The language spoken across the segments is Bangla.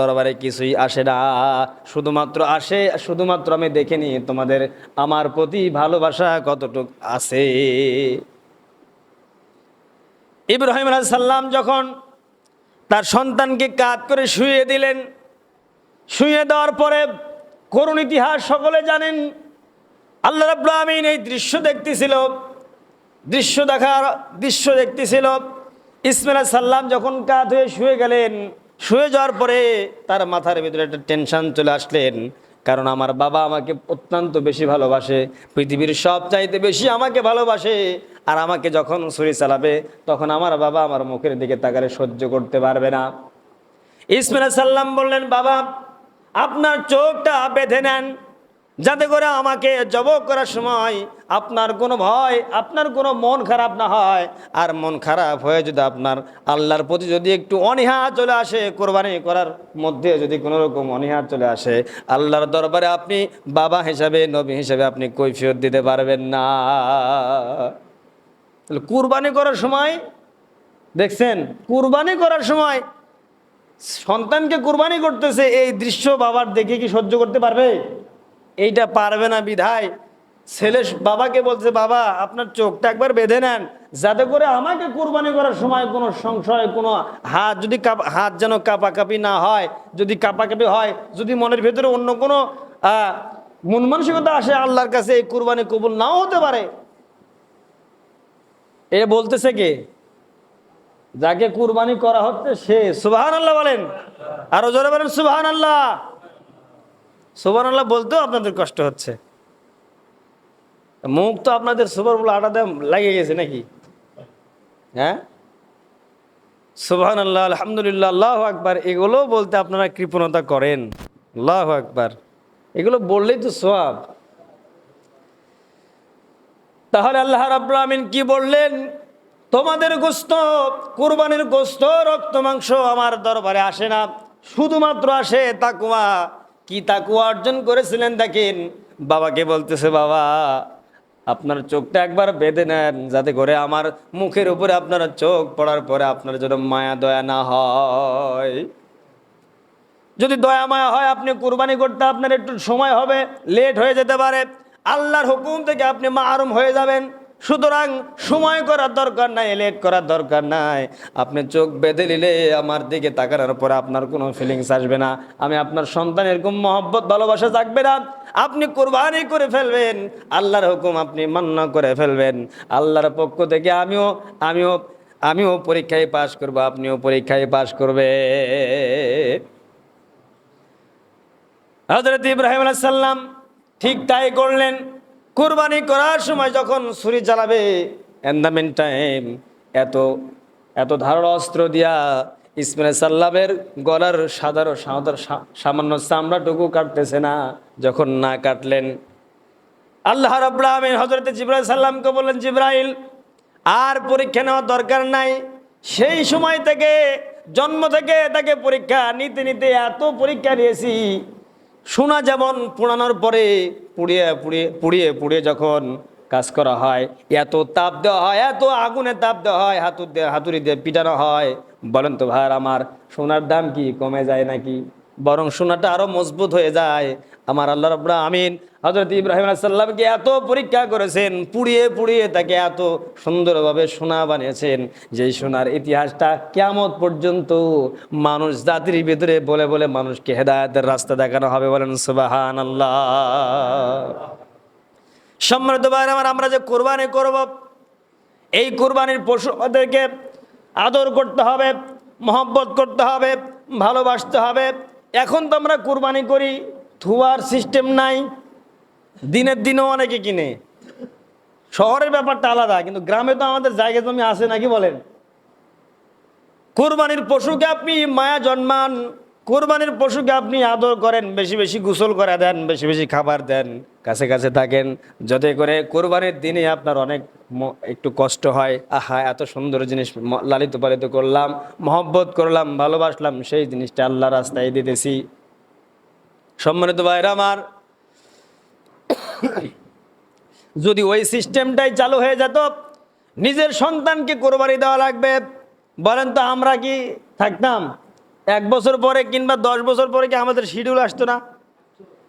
দরবারে কিছুই আসে না, শুধুমাত্র আমি দেখে নিই তোমাদের আমার প্রতি ভালোবাসা কতটুকু আছে। ইব্রাহিম আলাইহিস সালাম যখন তার সন্তানকে কাঁধ করে শুইয়ে দিলেন, শুইয়ে দেওয়ার পরে করুণ ইতিহাস সকলে জানেন। আল্লাহ রাব্বুল আমিন এই দৃশ্য দেখতেছিল। ইসমাঈল আলাইহিস সালাম যখন কাঁধ হয়ে শুয়ে গেলেন, শুয়ে যাওয়ার পরে তার মাথার ভিতরে একটা টেনশন চলে আসলেন, কারণ আমার বাবা আমাকে অত্যন্ত বেশি ভালোবাসে, পৃথিবীর সব চাইতে বেশি আমাকে ভালোবাসে। আর আমাকে যখন ছুরি চালাবে তখন আমার বাবা আমার মুখের দিকে তাকালে সহ্য করতে পারবে না। ইসমাঈল আলাইহিস সালাম বললেন, বাবা আপনার চোখটা বেঁধে নেন, যাতে করে আমাকে জবাই করার সময় আপনার কোনো ভয়, আপনার কোনো মন খারাপ না হয়। আর মন খারাপ হয়ে যদি আপনার আল্লাহর প্রতি যদি একটু অনীহা চলে আসে, কোরবানি করার মধ্যে যদি কোনো রকম অনীহা চলে আসে, আল্লাহর দরবারে আপনি বাবা হিসাবে, নবী হিসাবে আপনি কৈফিয়ত দিতে পারবেন না। কুরবানি করার সময় দেখছেন, কুরবানি করার সময় সন্তানকে কুরবানি করতেছে, এই দৃশ্য বাবার দেখে কি সহ্য করতে পারবে? এইটা পারবে না। বিধায় ছেলে বাবাকে বলছে, বাবা আপনার চোখটা একবার বেঁধে নেন, যাতে করে আমাকে কুরবানি করার সময় কোনো সংশয়, কোনো হাত যেন কাঁপাকাঁপি না হয়। যদি কাঁপাকাঁপি হয়, যদি মনের ভেতরে অন্য কোনো মন মানসিকতা আসে, আল্লাহর কাছে এই কুরবানি কবুল নাও হতে পারে। এ বলতেছে কে? যাকে কুরবানি করা হচ্ছে সে। সুবহানাল্লাহ বলেন, আরো জোরে বলেন সুবহানাল্লাহ। সুবহানাল্লাহ বলতেও আপনাদের কষ্ট হচ্ছে, মুখ তো আপনাদের সুবহানাল্লাহ আটাতে লেগে গেছে নাকি? হ্যাঁ, সুবহানাল্লাহ, আলহামদুলিল্লাহ, আল্লাহু আকবার, এগুলো বলতে আপনারা কৃপণতা করেন। আল্লাহু আকবার, এগুলো বললেই তো সওয়াব। তাহলে আল্লাহ রাব্বুল আমিন কি বললেন? তোমাদের গোশত, কুরবানির গোশত, রক্ত মাংস আমার দরবারে আসে না, শুধুমাত্র আসে তাকওয়া। কি তাকওয়া অর্জন করেছিলেন দেখেন। বাবাকে বলতেছে, বাবা আপনার চোখটা একবার বেঁধে নেন, যাতে করে আমার মুখের উপরে আপনার চোখ পড়ার পরে আপনার যেন মায়া দয়া না হয়। যদি দয়া মায়া হয়, আপনি কুরবানি করতে আপনার একটু সময় হবে, লেট হয়ে যেতে পারে, আল্লাহর হুকুম থেকে আপনি মাহরুম হয়ে যাবেন। সুতরাং সময় করার দরকার নাই, লেট করার দরকার নাই। আপনি চোখ বেঁধে নিলে আমার দিকে তাকানোর পরে আপনার কোনো ফিলিংস আসবে না, আমি আপনার সন্তান এরকম মহব্বত ভালোবাসা থাকবে না। আপনি কুরবানি করে ফেলবেন, আল্লাহর হুকুম আপনি মান্য করে ফেলবেন। আল্লাহর পক্ষ থেকে আমিও পরীক্ষায় পাশ করব, আপনিও পরীক্ষায় পাশ করবে। হযরত ইব্রাহিম আলাইহিস সালাম ঠিক তাই করলেন। কুরবানি করার সময় যখন ছুরি চালাবে, এন দ্য মেন টাইম এত ধারালো অস্ত্র দিয়া ইসমাঈল আলাইহিস সালামের গলার সামান্য চামড়াটুকু কাটতেছে না। যখন না কাটলেন, আল্লাহ রাব্বুল আমিন হযরত জিবরাইল সাল্লামকে বললেন, জিবরাইল আর পরীক্ষা নেওয়ার দরকার নাই। সেই সময় থেকে, জন্ম থেকে তাকে পরীক্ষা নিতে নিতে এত পরীক্ষা নিয়েছি। সোনা যেমন পোড়ানোর পরে পুড়িয়ে যখন কাজ করা হয়, এত তাপ দেওয়া হয়, এত আগুনে তাপ দেওয়া হয়, হাতুড়ি দিয়ে পিটানো হয়। বলেন তো ভাই আমার, সোনার দাম কি কমে যায় নাকি? বরং সোনাটা আরো মজবুত হয়ে যায়। আমার আল্লাহ রাব্বুল আমিন হযরত ইব্রাহিম আলাইহিস সালামকে এত পরীক্ষা করেছেন, পুড়িয়ে তাকে এত সুন্দরভাবে সোনা বানিয়েছেন, যেই সোনার ইতিহাসটা কিয়ামত পর্যন্ত মানুষ জাতির ভিতরে বলে বলে মানুষকে হেদায়েতের রাস্তা দেখানো হবে। বলেন সুবহানাল্লাহ। সম্মানিত ভাইরা আমার, আমরা যে কুরবানি করব, এই কুরবানির পশুদেরকে আদর করতে হবে, মহব্বত করতে হবে, ভালোবাসতে হবে। এখন তো আমরা কুরবানি করি, ধোয়ার সিস্টেম নাই, দিনের দিনও অনেকে কিনে। শহরের ব্যাপারটা আলাদা, কিন্তু গ্রামে তো আমাদের জায়গা জমি আছে নাকি বলেন? কুরবানির পশুকে আপনি মায়া জন্মান, কুরবানির পশুকে আপনি আদর করেন, বেশি বেশি গোসল করে দেন, বেশি বেশি খাবার দেন, কাছে কাছে থাকেন, যাতে করে কুরবানির দিনে আপনার অনেক একটু কষ্ট হয়। আহা, এত সুন্দর জিনিস লালিত পালিত করলাম, মহব্বত করলাম, ভালোবাসলাম, সেই জিনিসটা আল্লাহ রাস্তায় দিতেছি। সম্মানিত ভাইরা আমার, যদি ওই সিস্টেমটাই চালু হয়ে যেত, নিজের সন্তানকে কোরবানি দেওয়া লাগবে, বলেন তো আমরা কি থাকতাম? 1 বছর পরে কিংবা 10 বছর পরে কি আমাদের শিডিউল আসতো না?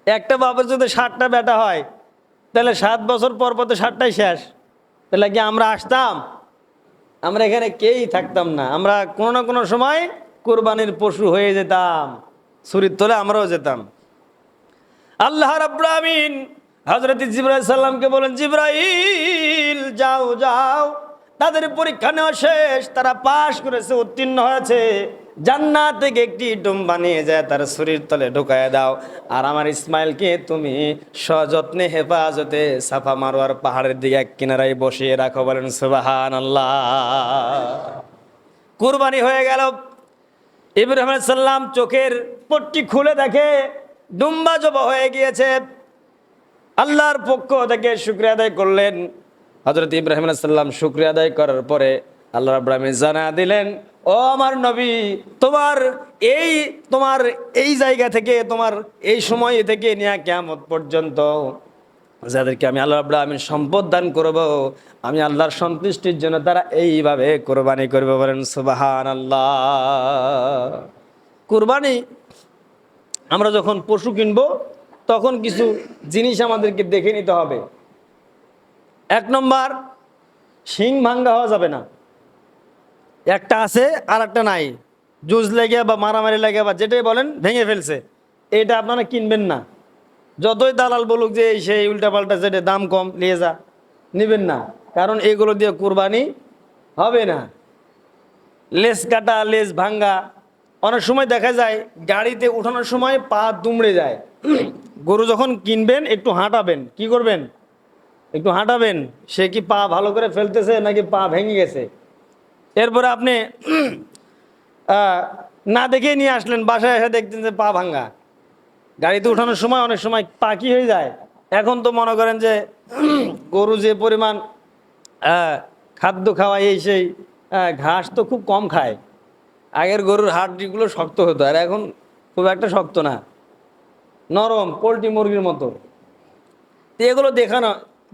একটা বাবার যদি 60টা বেটা হয়, তাহলে 7 বছর পর পর তো 60টাই শেষ। তাহলে কি আমরা আসতাম? আমরা এখানে কেউই থাকতাম না। আমরা কোনো না কোনো সময় কোরবানির পশু হয়ে যেতাম, ছুরির তলে আমরাও যেতাম। আল্লাহ রাব্বুল আমিন হযরত জিবরাইল সাল্লামকে বলেন, জিবরাইল যাও যাও, তাদের পরীক্ষা নেওয়া শেষ, তারা পাশ করেছে, উত্তীর্ণ হয়েছে, জান্নাত থেকে একটি ডুম্বা নিয়ে যায় তার শরীর তলে ঢুকায় দাও, আর আমার ইসমাইলকে তুমি সযত্নে হেফাজতে সাফা মারোয়ার পাহাড়ের দিকে এক কিনারায় বসিয়ে রাখো। বলেন সুবহানাল্লাহ। কুরবানি হয়ে গেল। ইব্রাহিম আলাইহিস সালাম চোখের পট্টি খুলে দেখে ডুম্বা জবা হয়ে গিয়েছে। আল্লাহর পক্ষ থেকে শুকরিয়া আদায় করলেন। হযরত ইব্রাহিম আলাইহিস সালাম শুকরিয়া আদায় করার পরে আল্লাহ রাব্বুল আমিন জানা দিলেন, ও আমার নবী, তোমার এই জায়গা থেকে, তোমার এই সময় থেকে নিয়ে কিয়ামত পর্যন্ত যাদেরকে আমি আল্লাহ রাব্বুল আমিন সম্পদ দান করব, আমি আল্লাহর সন্তুষ্টির জন্য তারা এইভাবে কোরবানি করবে। বলেন সুবহানাল্লাহ। কোরবানি আমরা যখন পশু কিনবো তখন কিছু জিনিস আমাদেরকে দেখে নিতে হবে। 1 নম্বর, শিং ভাঙ্গা হওয়া যাবে না। একটা আছে আর একটা নাই, জুজ লেগে বা মারামারি লাগে বা যেটাই বলেন ভেঙে ফেলছে, এটা আপনারা কিনবেন না। যতই দালাল বলুক যে সেই উল্টাপাল্টা, যেটা দাম কম নিয়ে যা, নেবেন না, কারণ এগুলো দিয়ে কুরবানি হবে না। লেজ কাটা, লেজ ভাঙ্গা, অনেক সময় দেখা যায় গাড়িতে উঠানোর সময় পা দুমড়ে যায়। গরু যখন কিনবেন একটু হাঁটাবেন, কি করবেন, একটু হাঁটাবেন, সে কি পা ভালো করে ফেলতেছে নাকি পা ভেঙে গেছে। এরপরে আপনি না দেখেই নিয়ে আসলেন, বাসায় এসে দেখতেন যে পা ভাঙ্গা। গাড়িতে উঠানোর সময় অনেক সময় পা কি হয়ে যায়। এখন তো মনে করেন যে গরু যে পরিমাণ খাদ্য খাওয়ায়, এই সেই ঘাস তো খুব কম খায়। আগের গরুর হাড়গুলো শক্ত হতো, আর এখন খুব একটা শক্ত না, নরম, পোলট্রি মুরগির মতো। এগুলো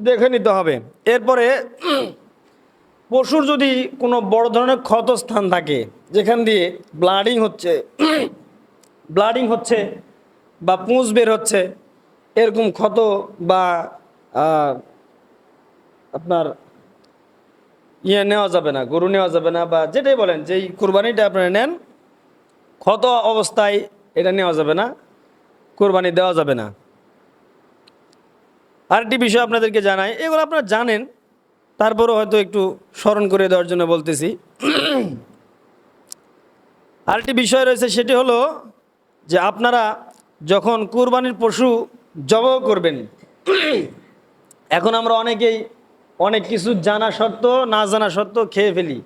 দেখে নিতে হবে। এরপরে পশুর যদি কোনো বড় ধরনের ক্ষতস্থান থাকে, যেখান দিয়ে ব্লাডিং হচ্ছে বা পুঁজ বের হচ্ছে, এরকম ক্ষত বা আপনার নেওয়া যাবে না, গরু নেওয়া যাবে না, বা যেটাই বলেন, যেই কুরবানিটা আপনারা নেন ক্ষত অবস্থায় এটা নেওয়া যাবে না, কুরবানি দেওয়া যাবে না। আরেকটি বিষয় আপনাদেরকে জানাই, এগুলো আপনারা জানেন, তারপরও হয়তো একটু স্মরণ করে দেওয়ার জন্য বলতেছি। আরেকটি বিষয় রয়েছে, সেটি হলো যে আপনারা যখন কুরবানির পশু জবাই করবেন, এখন আমরা অনেকেই অনেক কিছু জানা সত্ত্বেও না জানা সত্ত্বেও খেয়ে ফেলি।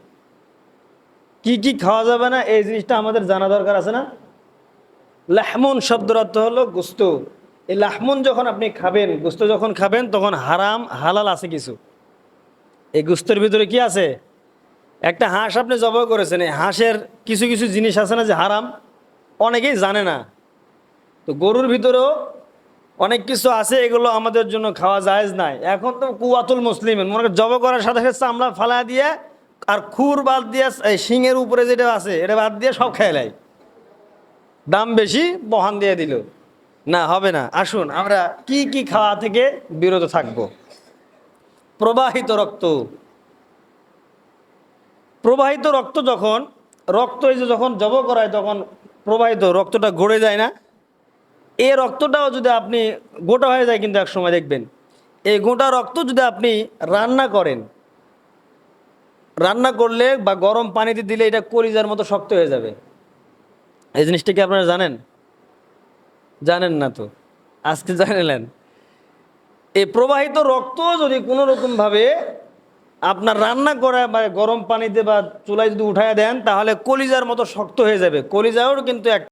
কি কি খাওয়া যাবে না এই জিনিসটা আমাদের জানা দরকার আছে না? লাহমুন শব্দের অর্থ হলো গোস্ত। এই লাহমুন যখন আপনি খাবেন, গোস্ত যখন খাবেন, তখন হারাম হালাল আছে কিছু। এই গোস্তের ভিতরে কি আছে? একটা হাঁস আপনি জবাই করেছেন, এই হাঁসের কিছু কিছু জিনিস আছে না যে হারাম, অনেকেই জানে না। তো গরুর ভিতরেও অনেক কিছু আছে, এগুলো আমাদের জন্য খাওয়া জায়েজ নাই। এখন তো কুয়াতুল মুসলিম, মনে করেন জবাই করার সাথে সাথে চামড়া ফালা দিয়ে আর খুর বাদ দিয়ে, এই শিঙের উপরে যেটা আছে এটা বাদ দিয়ে সব খেয়ে নেয়, দাম বেশি বহান দিয়ে দিল। না, হবে না। আসুন আমরা কি কি খাওয়া থেকে বিরত থাকব। প্রবাহিত রক্ত, রক্ত এই যে যখন জবাই করা হয় তখন প্রবাহিত রক্তটা গড়ে যায় না, এই রক্তটাও যদি আপনি গোটা হয়ে যায়, কিন্তু এক সময় দেখবেন এই গোটা রক্ত যদি আপনি রান্না করলে বা গরম পানিতে দিলে এটা কলিজার মতো শক্ত হয়ে যাবে। এই জিনিসটা কি আপনারা জানেন না? তো আজকে জানেন। এই প্রবাহিত রক্ত যদি কোনো রকমভাবে আপনার রান্না করা বা গরম পানিতে বা চুলায় যদি উঠায় দেন, তাহলে কলিজার মতো শক্ত হয়ে যাবে। কলিজাও কিন্তু